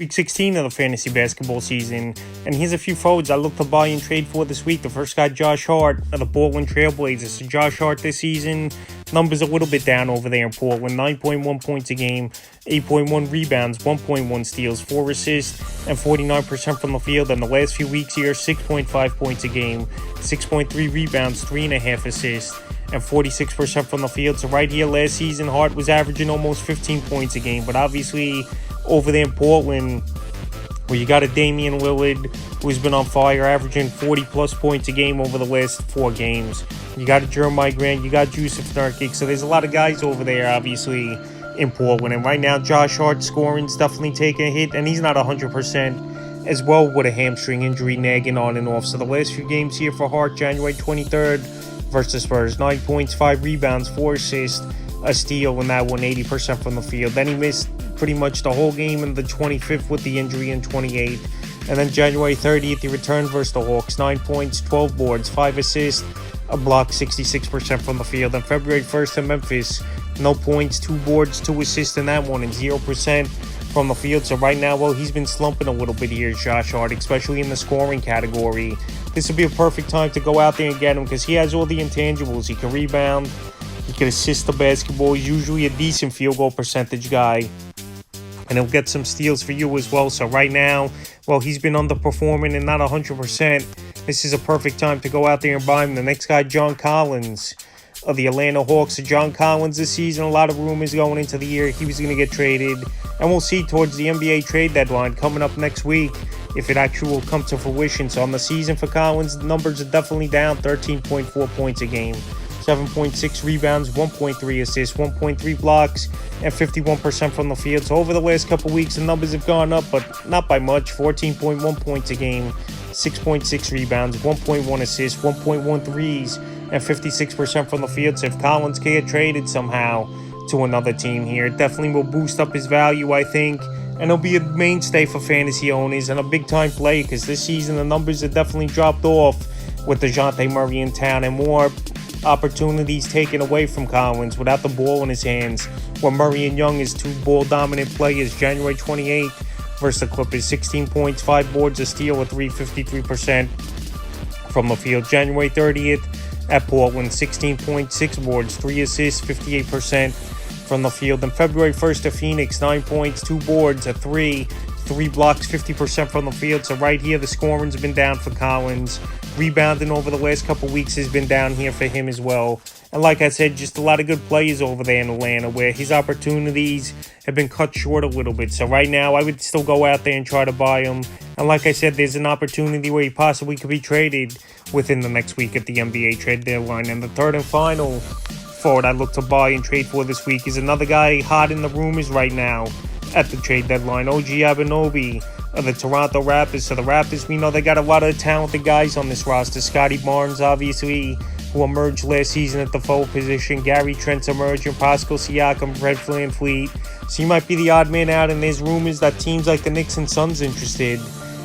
Week 16 of the fantasy basketball season, and here's a few forwards I look to buy and trade for this week. The first guy, Josh Hart of the Portland Trailblazers. So Josh Hart this season, numbers a little bit down over there in Portland. 9.1 points a game, 8.1 rebounds, 1.1 steals, 4 assists, and 49% from the field. And the last few weeks here, 6.5 points a game, 6.3 rebounds, 3.5 assists, and 46% from the field. So right here last season, Hart was averaging almost 15 points a game, but obviously over there in Portland, where you got a Damian Lillard who's been on fire, averaging 40-plus points a game over the last 4 games. You got a Jeremiah Grant, you got Jusuf Nurkic, so there's a lot of guys over there, obviously, in Portland. And right now, Josh Hart's scoring's definitely taking a hit, and he's not 100% as well with a hamstring injury nagging on and off. So the last few games here for Hart, January 23rd versus Spurs, 9 points, 5 rebounds, 4 assists, a steal, and that one 80% from the field. Then he missed pretty much the whole game in the 25th with the injury in 28th. And then January 30th, he returned versus the Hawks. 9 points, 12 boards, 5 assists, a block, 66% from the field. And February 1st in Memphis, no points, 2 boards, 2 assists in that one, and 0% from the field. So right now, well, he's been slumping a little bit here, Josh Hart, especially in the scoring category. This would be a perfect time to go out there and get him because he has all the intangibles. He can rebound, he can assist the basketball. He's usually a decent field goal percentage guy, and he'll get some steals for you as well. So right now, well, he's been underperforming and not 100%. This is a perfect time to go out there and buy him. The next guy, John Collins of the Atlanta Hawks. So John Collins this season, a lot of rumors going into the year he was going to get traded. And we'll see towards the NBA trade deadline coming up next week if it actually will come to fruition. So on the season for Collins, the numbers are definitely down. 13.4 points a game, 7.6 rebounds, 1.3 assists, 1.3 blocks, and 51% from the field. So over the last couple weeks, the numbers have gone up, but not by much. 14.1 points a game, 6.6 rebounds, 1.1 assists, 1.1 threes, and 56% from the field. So if Collins can get traded somehow to another team here, it definitely will boost up his value, I think. And he'll be a mainstay for fantasy owners and a big-time play because this season the numbers have definitely dropped off with DeJounte Murray in town and more opportunities taken away from Collins without the ball in his hands. Where Murray and Young is 2 ball-dominant players. January 28th versus the Clippers, 16 points, 5 boards, a steal with 53% from the field. January 30th at Portland, 16 points, 6 boards, 3 assists, 58% from the field. And February 1st to Phoenix, 9 points, 2 boards, a 3 blocks, 50% from the field. So right here, the scoring's been down for Collins. Rebounding over the last couple weeks has been down here for him as well. And like I said, just a lot of good players over there in Atlanta where his opportunities have been cut short a little bit. So right now, I would still go out there and try to buy him. And like I said, there's an opportunity where he possibly could be traded within the next week at the NBA trade deadline. And the third and final forward I look to buy and trade for this week is another guy hot in the rumors right now at the trade deadline, OG Anunoby of the Toronto Raptors. So the Raptors, we know they got a lot of talented guys on this roster. Scotty Barnes, obviously, who emerged last season at the forward position. Gary Trent's emerging. Pascal Siakam, Fred VanVleet. So he might be the odd man out, and there's rumors that teams like the Knicks and Suns interested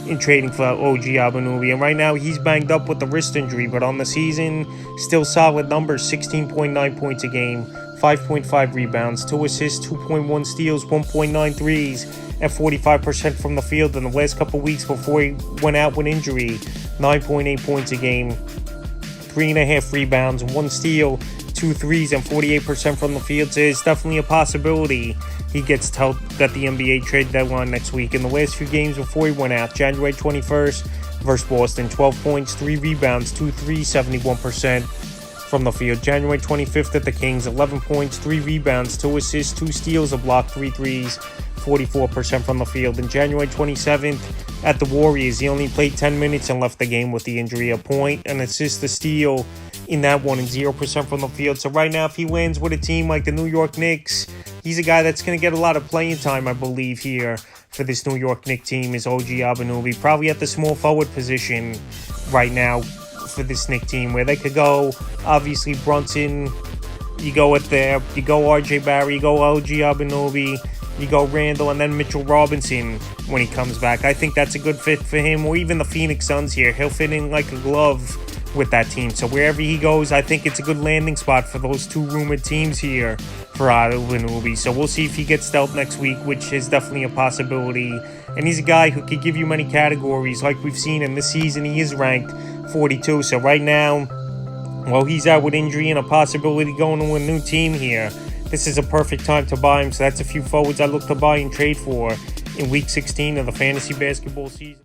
in trading for OG Anunoby. And right now, he's banged up with the wrist injury, but on the season, still solid numbers. 16.9 points a game, 5.5 rebounds, 2 assists, 2.1 steals, 1.9 threes, and 45% from the field. In the last couple weeks before he went out with injury, 9.8 points a game, 3.5 rebounds, 1 steal, 2 threes, and 48% from the field. So it's definitely a possibility he gets dealt at the NBA trade deadline next week. In the last few games before he went out, January 21st versus Boston, 12 points, 3 rebounds, 2 threes, 71% from the field. January 25th at the Kings, 11 points, 3 rebounds, 2 assists, 2 steals, a block, 3 threes, 44% from the field. And January 27th at the Warriors, he only played 10 minutes and left the game with the injury. A point, an assist, a steal in that one, and 0% from the field. So right now, if he lands with a team like the New York Knicks, he's a guy that's going to get a lot of playing time, I believe, here for this New York Knicks team is OG Anunoby. Probably at the small forward position right now for this Knicks team, where they could go, obviously, Brunson, you go with there, you go RJ Barry, you go OG Anunoby, you go Randall, and then Mitchell Robinson when he comes back. I think that's a good fit for him, or even the Phoenix Suns here. He'll fit in like a glove with that team. So wherever he goes, I think it's a good landing spot for those two rumored teams here for Anunoby. So we'll see if he gets dealt next week, which is definitely a possibility. And he's a guy who could give you many categories. Like we've seen in this season, he is ranked 42. So right now, while he's out with injury and a possibility going to a new team here, this is a perfect time to buy him. So that's a few forwards I look to buy and trade for in Week 16 of the fantasy basketball season.